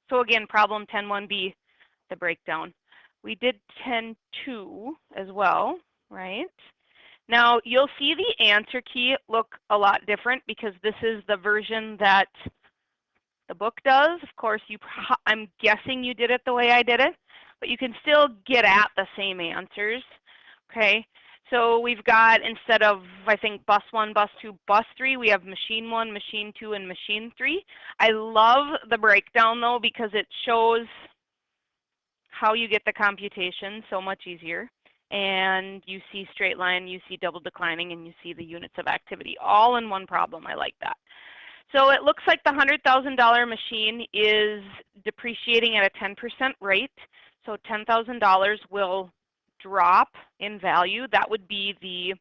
So again, problem 10.1b, the breakdown. We did 10.2 as well, right? Now you'll see the answer key look a lot different because this is the version that the book does. Of course, I'm guessing you did it the way I did it, but you can still get at the same answers, okay? So we've got, instead of, I think, bus 1, bus 2, bus 3, we have machine 1, machine 2, and machine 3. I love the breakdown, though, because it shows how you get the computation so much easier. And you see straight line, you see double declining, and you see the units of activity all in one problem. I like that. So it looks like the $100,000 machine is depreciating at a 10% rate. So $10,000 will drop in value. That would be the,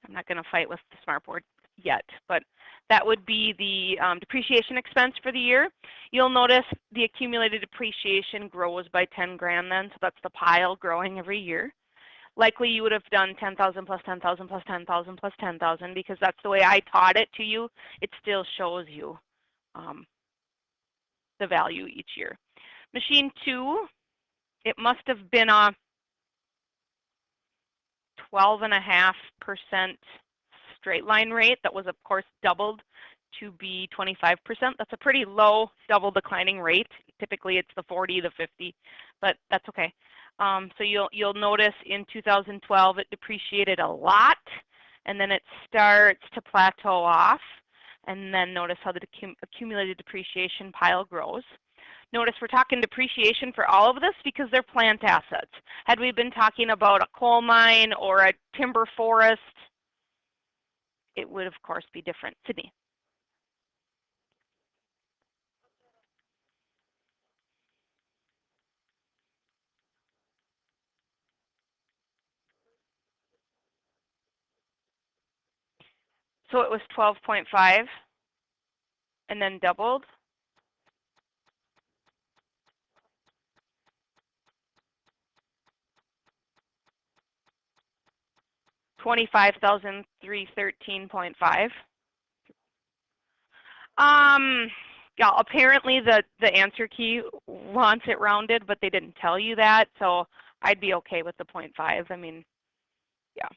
I'm not going to fight with the smartboard yet, but that would be the depreciation expense for the year. You'll notice the accumulated depreciation grows by 10 grand then, so that's the pile growing every year. Likely you would have done 10,000 plus 10,000 plus 10,000 plus 10,000 because that's the way I taught it to you. It still shows you the value each year. Machine 2, it must have been a 12.5% straight line rate that was, of course, doubled to be 25%. That's a pretty low double declining rate. Typically, it's the 40, the 50, but that's okay. So you'll notice in 2012 it depreciated a lot, and then it starts to plateau off. And then notice how the accumulated depreciation pile grows. Notice we're talking depreciation for all of this because they're plant assets. Had we been talking about a coal mine or a timber forest, it would, of course, be different. Sydney. So it was 12.5 and then doubled. $25,313.5. Yeah, apparently the answer key wants it rounded, but they didn't tell you that, so I'd be okay with the 0.5. I mean, yeah.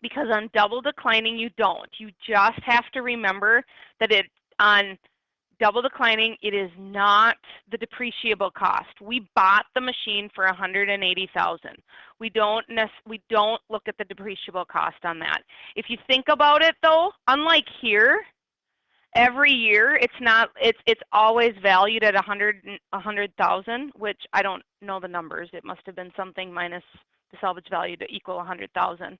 Because on double declining, you don't. You just have to remember that on double declining, it is not the depreciable cost. We bought the machine for $180,000. We don't look at the depreciable cost on that. If you think about it, though, unlike here, every year it's always valued at 100,000, which I don't know the numbers. It must have been something minus the salvage value to equal 100,000.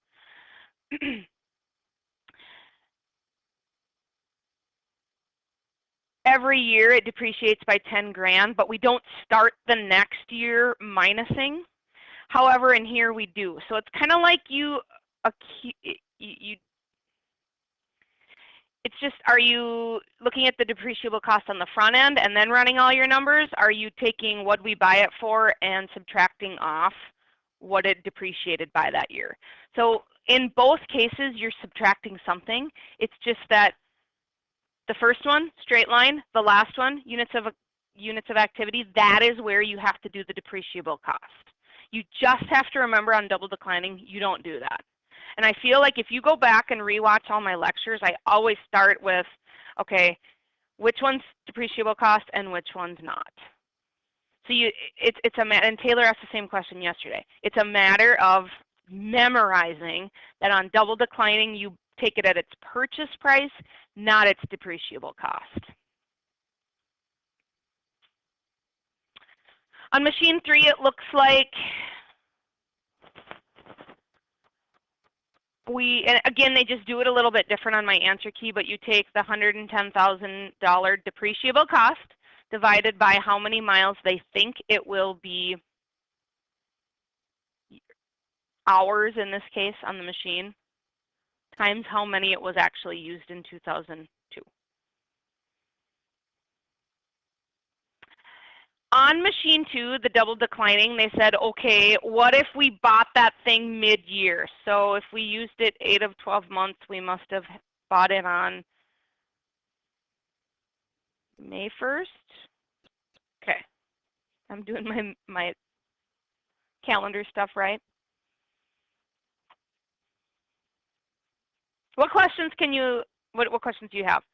Every year it depreciates by 10 grand, but we don't start the next year minusing. However, in here we do. So it's kind of like it's just, are you looking at the depreciable cost on the front end and then running all your numbers? Are you taking what we buy it for and subtracting off what it depreciated by that year? So in both cases, you're subtracting something. It's just that the first one, straight line, the last one, units of activity, that is where you have to do the depreciable cost. You just have to remember on double declining, you don't do that. And I feel like if you go back and rewatch all my lectures, I always start with, okay, which one's depreciable cost and which one's not. So it's a matter, and Taylor asked the same question yesterday. It's a matter of memorizing that on double declining, you take it at its purchase price, not its depreciable cost. On machine 3, it looks like and again, they just do it a little bit different on my answer key, but you take the $110,000 depreciable cost divided by how many miles they think it will be hours, in this case, on the machine, times how many it was actually used in 2002. on machine 2, the double declining, they said, okay, what if we bought that thing mid-year? So if we used it 8 of 12 months, we must have bought it on May 1st. Okay, I'm doing my calendar stuff right. What questions can you, what questions do you have?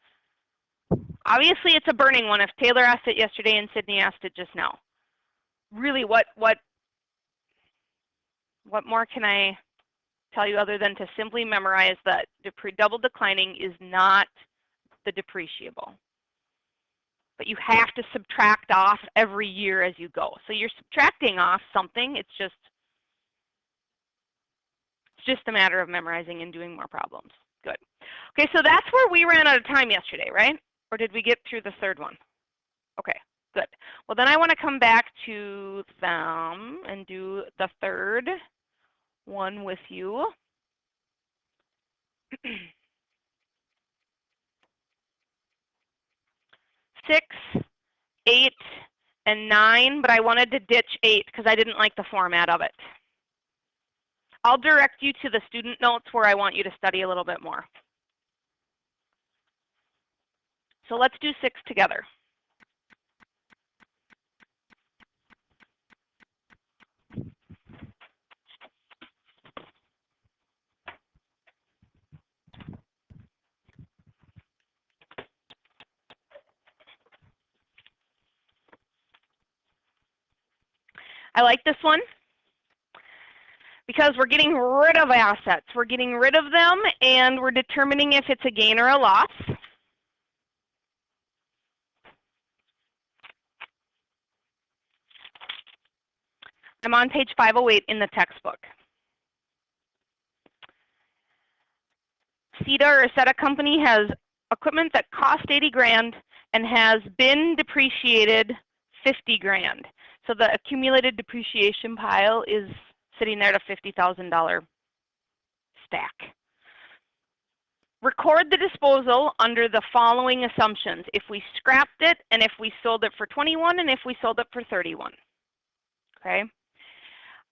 Obviously, it's a burning one if Taylor asked it yesterday and Sydney asked it just now. Really, what more can I tell you other than to simply memorize that double declining is not the depreciable. But you have to subtract off every year as you go. So you're subtracting off something. It's just a matter of memorizing and doing more problems. Good. Okay, so that's where we ran out of time yesterday, right? Or did we get through the third one? Okay, good. Well, then I want to come back to them and do the third one with you. 6, 8, and 9, but I wanted to ditch 8 because I didn't like the format of it. I'll direct you to the student notes where I want you to study a little bit more. So let's do 6 together. I like this one because we're getting rid of assets. We're getting rid of them, and we're determining if it's a gain or a loss. I'm on page 508 in the textbook. CETA or CETA company has equipment that cost 80 grand and has been depreciated 50 grand. So the accumulated depreciation pile is sitting there at a $50,000 stack. Record the disposal under the following assumptions: if we scrapped it, and if we sold it for 21, and if we sold it for 31. Okay.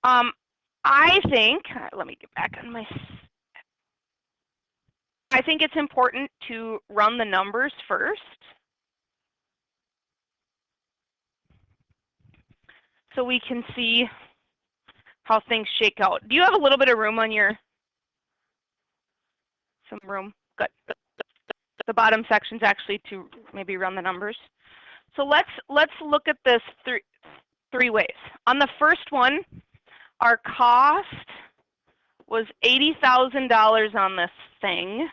I think, let me get back on my, I think it's important to run the numbers first. So we can see how things shake out. Do you have a little bit of room on your, some room? Good. The bottom section's actually to maybe run the numbers. So let's look at this three ways. On the first one, our cost was $80,000 on this thing,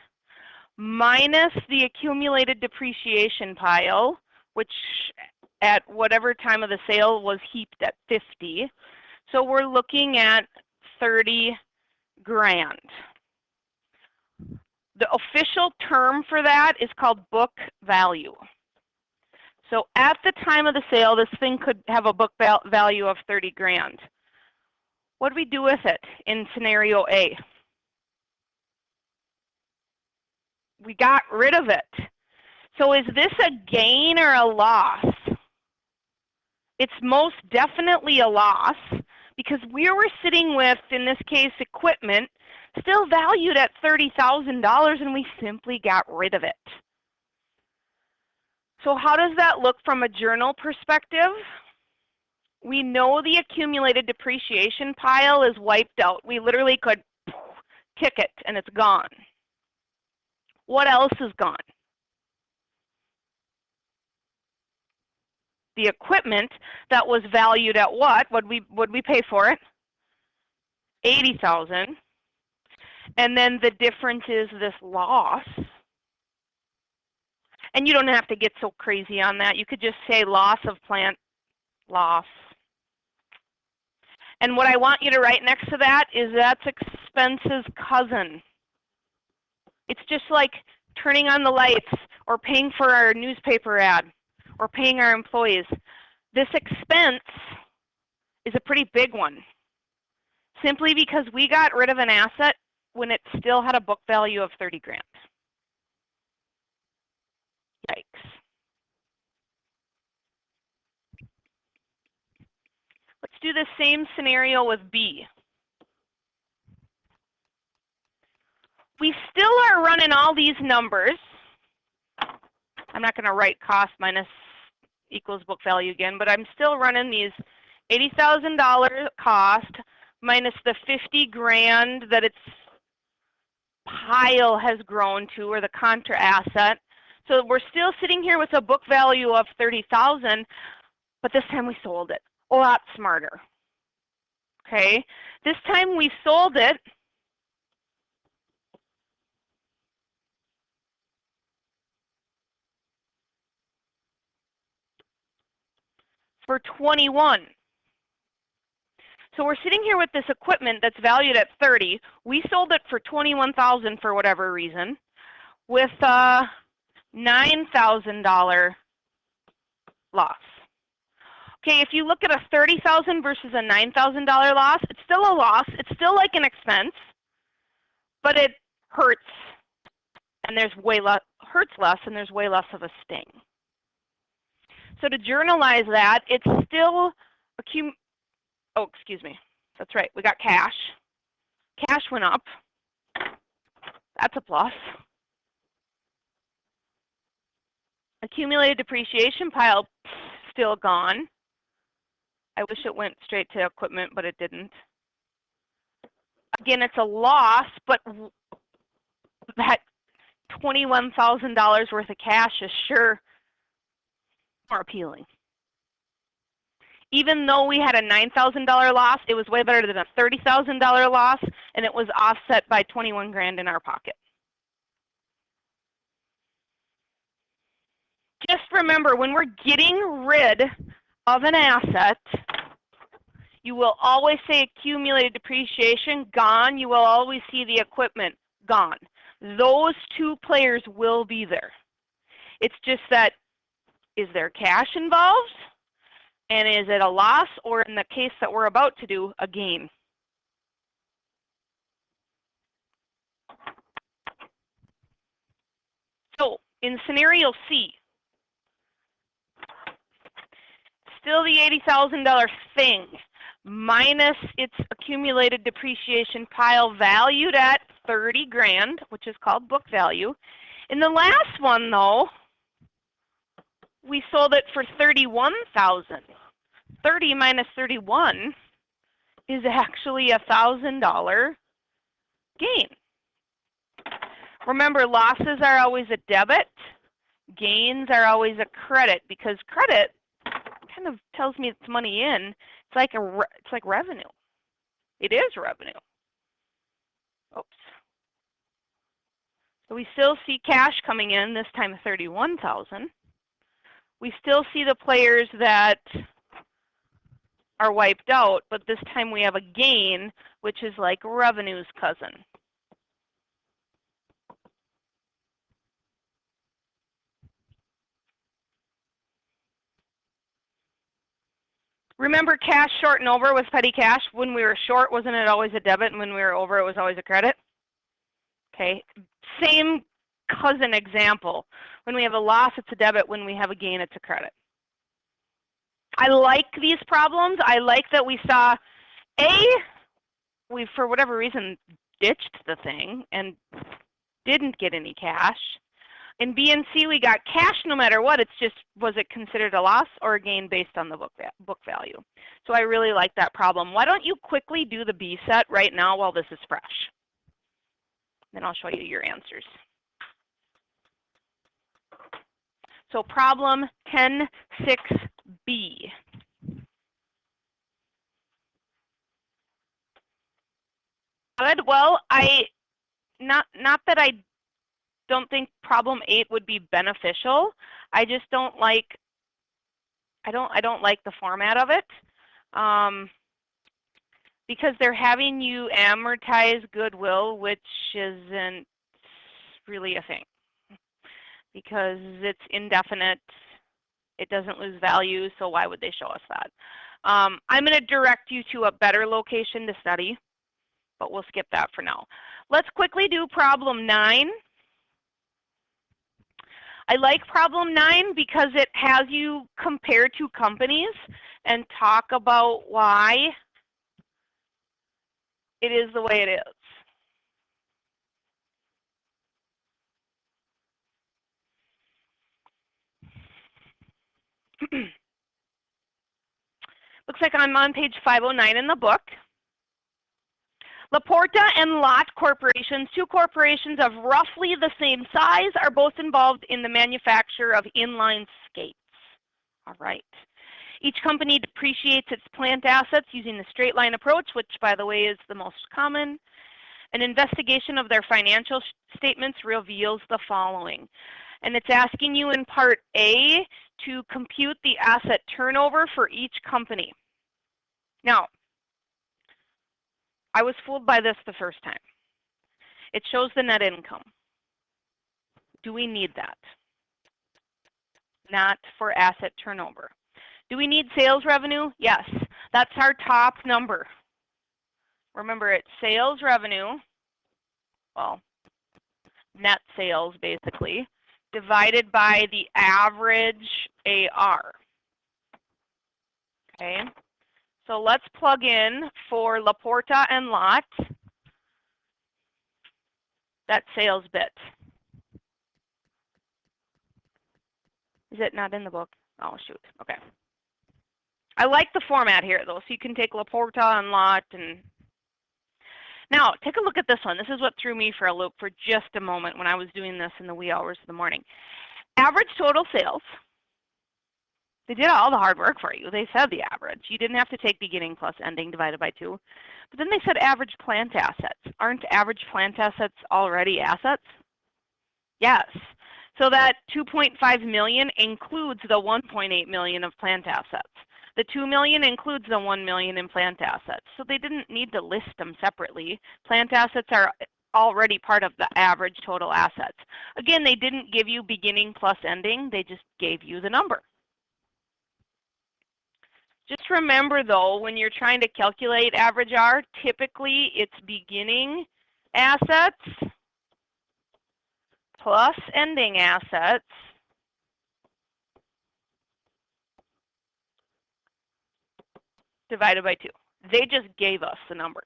minus the accumulated depreciation pile, which at whatever time of the sale was heaped at 50. So we're looking at 30 grand. The official term for that is called book value. So at the time of the sale, this thing could have a book value of 30 grand. What do we do with it in scenario A? We got rid of it. So is this a gain or a loss? It's most definitely a loss because we were sitting with, in this case, equipment still valued at $30,000 and we simply got rid of it. So how does that look from a journal perspective? We know the accumulated depreciation pile is wiped out. We literally could kick it and it's gone. What else is gone? The equipment that was valued at what? Would we pay for it? $80,000. And then the difference is this loss. And you don't have to get so crazy on that. You could just say loss of plant loss. And what I want you to write next to that is that's expense's cousin. It's just like turning on the lights or paying for our newspaper ad or paying our employees. This expense is a pretty big one, simply because we got rid of an asset when it still had a book value of 30 grand. Yikes. do the same scenario with B. We still are running all these numbers. I'm not going to write cost minus equals book value again, but I'm still running these $80,000 cost minus the 50 grand that its pile has grown to, or the contra asset. So we're still sitting here with a book value of 30,000, but this time we sold it. A lot smarter. Okay, this time we sold it for 21. So we're sitting here with this equipment that's valued at 30. We sold it for 21,000 for whatever reason, with a $9,000 loss. Okay, if you look at a 30,000 versus a $9,000 loss, it's still a loss. It's still like an expense, but it hurts, and there's way less, hurts less, and there's way less of a sting. So to journalize that, it's still oh, excuse me. That's right. We got cash. Cash went up. That's a plus. Accumulated depreciation pile, still gone. I wish it went straight to equipment, but it didn't. Again, it's a loss, but that $21,000 worth of cash is sure more appealing. Even though we had a $9,000 loss, it was way better than a $30,000 loss, and it was offset by 21 grand in our pocket. Just remember, when we're getting rid of an asset, you will always say accumulated depreciation, gone. You will always see the equipment, gone. Those two players will be there. It's just that, is there cash involved? And is it a loss, or in the case that we're about to do, a gain? So in scenario C, still the $80,000 thing minus its accumulated depreciation pile valued at 30 grand, which is called book value. In the last one though, we sold it for 31,000. 30 minus 31 is actually a $1,000 gain. Remember, losses are always a debit, gains are always a credit, because credit kind of tells me it's money in. It's like revenue. It is revenue. Oops. So we still see cash coming in, this time 31,000. We still see the players that are wiped out, but this time we have a gain, which is like revenue's cousin. Remember, cash short and over was petty cash. When we were short, wasn't it always a debit? And when we were over, it was always a credit? Okay, same cousin example. When we have a loss, it's a debit. When we have a gain, it's a credit. I like these problems. I like that we saw, we, for whatever reason, ditched the thing and didn't get any cash. In B and C, we got cash no matter what. It's just, was it considered a loss or a gain based on the book value? So I really like that problem. Why don't you quickly do the B set right now while this is fresh? Then I'll show you your answers. So problem 10.6b. Good. Well, not that I don't think problem 8 would be beneficial. I just don't like, I don't like the format of it, because they're having you amortize goodwill, which isn't really a thing, because it's indefinite. It doesn't lose value, so why would they show us that? I'm going to direct you to a better location to study, but we'll skip that for now. Let's quickly do problem 9. I like problem 9 because it has you compare two companies. and talk about why it is the way it is. Looks like I'm on page 509 in the book. LaPorta and Lott corporations, two corporations of roughly the same size, are both involved in the manufacture of inline skates. All right. Each company depreciates its plant assets using the straight line approach, which, by the way, is the most common. An investigation of their financial statements reveals the following. And it's asking you in part A to compute the asset turnover for each company. Now, I was fooled by this the first time. It shows the net income. Do we need that? Not for asset turnover. Do we need sales revenue? Yes, that's our top number. Remember, it's sales revenue, well, net sales basically, divided by the average AR. Okay, so let's plug in for LaPorta and Lott that sales bit. Is it not in the book? Oh, shoot. Okay. I like the format here, though, so you can take LaPorta and Lott. And now, take a look at this one. This is what threw me for a loop for just a moment when I was doing this in the wee hours of the morning. Average total sales. They did all the hard work for you. They said the average. You didn't have to take beginning plus ending divided by 2. But then they said average plant assets. Aren't average plant assets already assets? Yes. So that 2.5 million includes the 1.8 million of plant assets. The 2 million includes the 1 million in plant assets. So they didn't need to list them separately. Plant assets are already part of the average total assets. Again, they didn't give you beginning plus ending. They just gave you the number. Just remember, though, when you're trying to calculate average R, typically it's beginning assets plus ending assets divided by 2. They just gave us the number.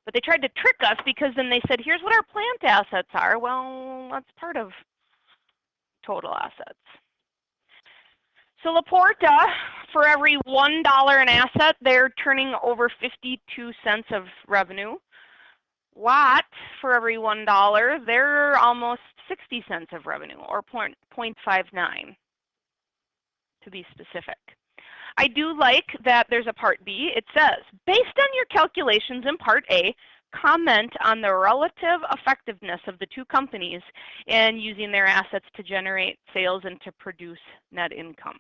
But they tried to trick us because then they said, here's what our plant assets are. Well, that's part of total assets. So LaPorta, for every $1 an asset, they're turning over 52 cents of revenue. Lott, for every $1, they're almost 60 cents of revenue, or 0.59 to be specific. I do like that there's a part B. It says, based on your calculations in part A, comment on the relative effectiveness of the two companies in using their assets to generate sales and to produce net income.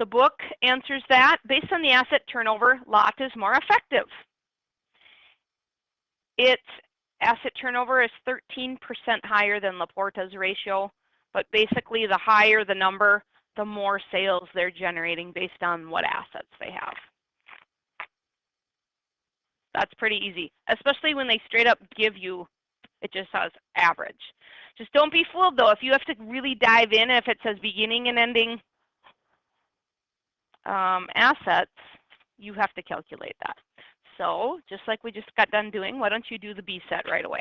The book answers that. Based on the asset turnover, Lott is more effective. Its asset turnover is 13% higher than LaPorta's ratio, but basically the higher the number, the more sales they're generating based on what assets they have. That's pretty easy, especially when they straight up give you, it just says average. Just don't be fooled, though. If you have to really dive in, if it says beginning and ending assets, you have to calculate that. So just like we just got done doing, why don't you do the B set right away?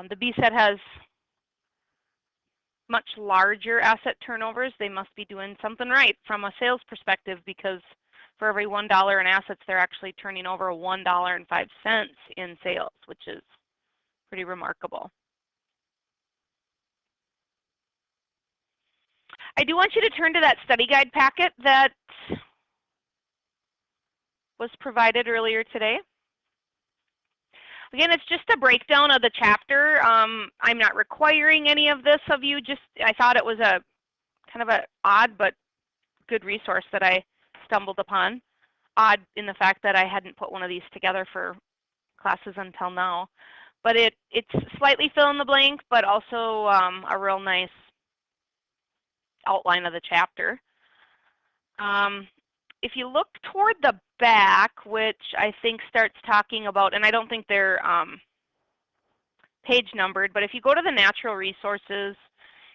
The B set has much larger asset turnovers. They must be doing something right from a sales perspective, because for every $1 in assets, they're actually turning over $1.05 in sales, which is pretty remarkable. I do want you to turn to that study guide packet that was provided earlier today. Again, it's just a breakdown of the chapter. I'm not requiring any of this of you. Just I thought it was a kind of a odd but good resource that I stumbled upon. Odd in the fact that I hadn't put one of these together for classes until now. But it's slightly fill in the blank, but also a real nice outline of the chapter. If you look toward the back, which I think starts talking about, and I don't think they're page numbered, but if you go to the natural resources,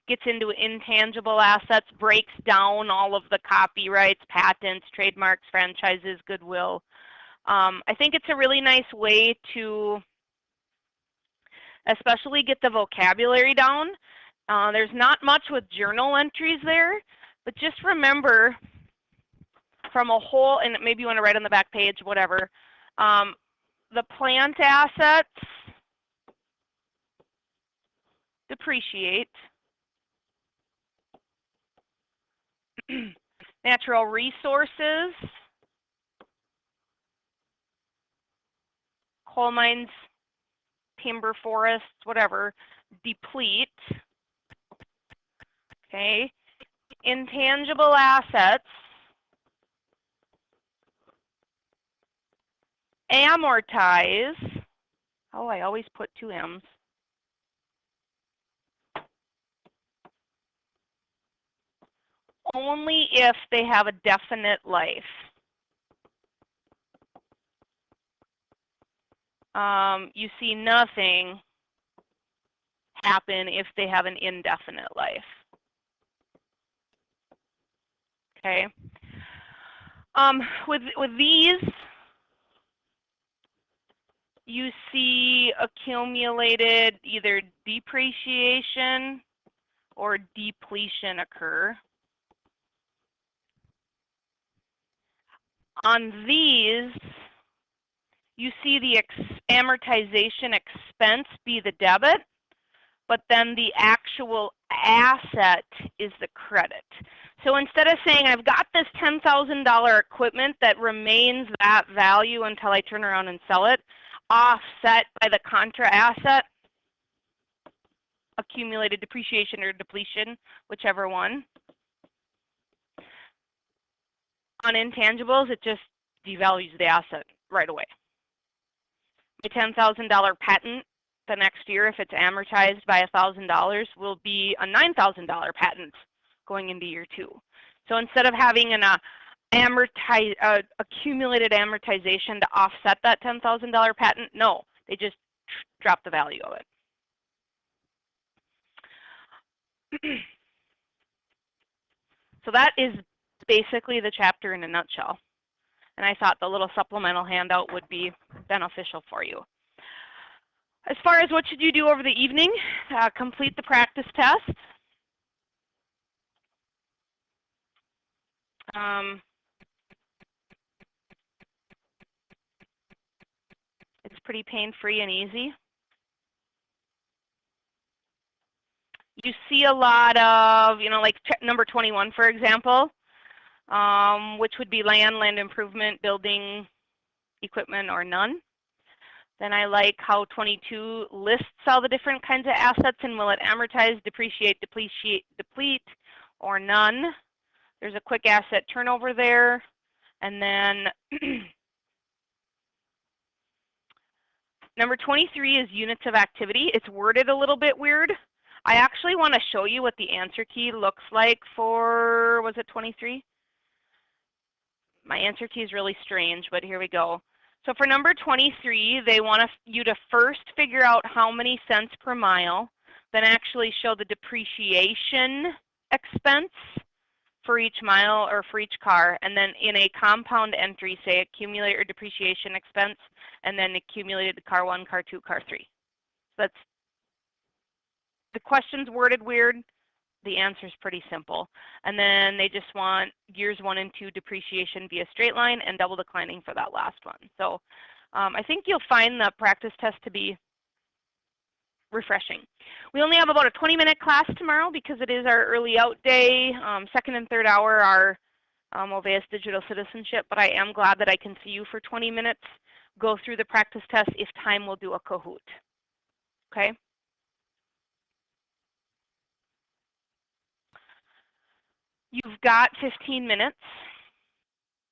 gets into intangible assets, breaks down all of the copyrights, patents, trademarks, franchises, goodwill. I think it's a really nice way to especially get the vocabulary down. There's not much with journal entries there, but just remember from a whole, and maybe you want to write on the back page, whatever, the plant assets depreciate, natural resources, coal mines, timber forests, whatever, deplete. Okay, intangible assets amortize. Oh, I always put two M's. Only if they have a definite life. You see nothing happen if they have an indefinite life. Okay. With these, you see accumulated either depreciation or depletion occur. On these, you see the amortization expense be the debit, but then the actual asset is the credit. So instead of saying, I've got this $10,000 equipment that remains that value until I turn around and sell it, offset by the contra asset, accumulated depreciation or depletion, whichever one. On intangibles, it just devalues the asset right away. A $10,000 patent the next year, if it's amortized by $1,000, will be a $9,000 patent going into year 2. So instead of having an accumulated amortization to offset that $10,000 patent, no, they just drop the value of it. So that is basically the chapter in a nutshell. And I thought the little supplemental handout would be beneficial for you. As far as what should you do over the evening, complete the practice test. It's pretty pain-free and easy. You see a lot of, like number 21, for example, which would be land improvement, building, equipment, or none. Then I like how 22 lists all the different kinds of assets and will it amortize, depreciate, deplete, or none. There's a quick asset turnover there. And then number 23 is units of activity. It's worded a little bit weird. I actually want to show you what the answer key looks like for, was it 23? My answer key is really strange, but here we go. So for number 23, they want you to first figure out how many cents per mile, then actually show the depreciation expense for each mile or for each car, and then in a compound entry, say accumulate or depreciation expense, and then accumulated car 1, car 2, car 3. So that's, the question's worded weird. The answer is pretty simple. And then they just want years 1 and 2 depreciation via straight line and double declining for that last one. So I think you'll find the practice test to be refreshing. We only have about a 20-minute class tomorrow because it is our early out day. Second and third hour are Oveus Digital Citizenship, but I am glad that I can see you for 20 minutes. go through the practice test. If time, we'll do a Kahoot. Okay? You've got 15 minutes